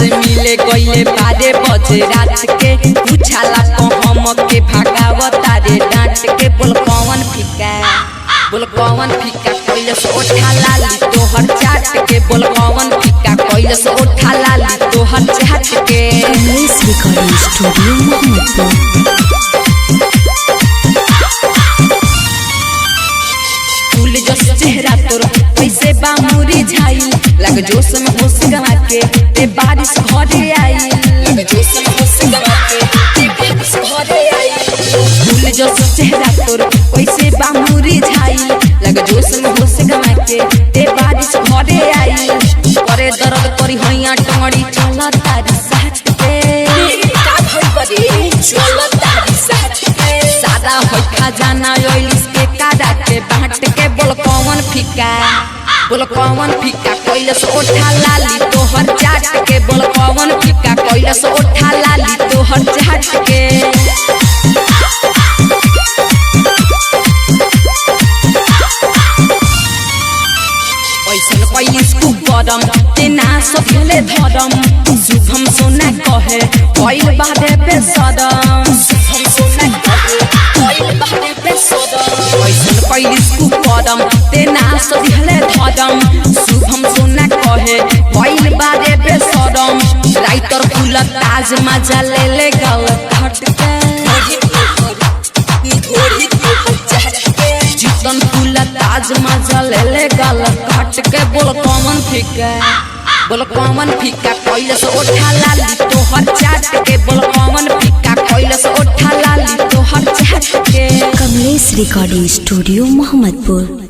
मिले गईले 12 बजे रात के पूछाला को हम के भागावता रे डांट के बोल कौन फीका कैलस ओठा लाली तोहर चाट के बोल कौन फीका कैलस ओठा लाली तोहर चाट के। Kamlesh recording studio Mohammadpur. फूल जस चेहरा तोर कैसे बामुरी झाई लग जोश में होश गवा के ते बारिश घरे आई लग जोश में होश गवा के ते बारिश घरे आई। फूल जस चेहरा तोर कैसे बामुरी झाई लग जोश में होश गवा के ते बारिश घरे आई। करे दर्द करी हैया टंगड़ी चला तारी साथ पे का भई करे चला तारी साथ पे सादा होई खजाना ओइलिस के कादा के बांट के बोल कौन फीका कैलस ओठा लाली तोहर चाट के बोल कौन फीका कैलस ओठा लाली तोहर चाट के। ऐसन कैलिस खूब गरम तेना सभले धरम शुभम सोना कहे कैल बादे बेसरम शुभम सोना कहे कैल बादे बेसरम। ऐसन कैलिस खूब गरम तेना सभले धरम शुभम सोना कहे कैल बादे बेसरम। राइटर फूल ताज मजा ले गल घटके जीतन फूल ताज मजा ले गल घट के बोल कौन फीका कैलस ओठा लाली तोहर चाट के बोल कौन फीका कैलस ओठा लाली तोहर चाट के। Kamlesh recording studio Mohammadpur.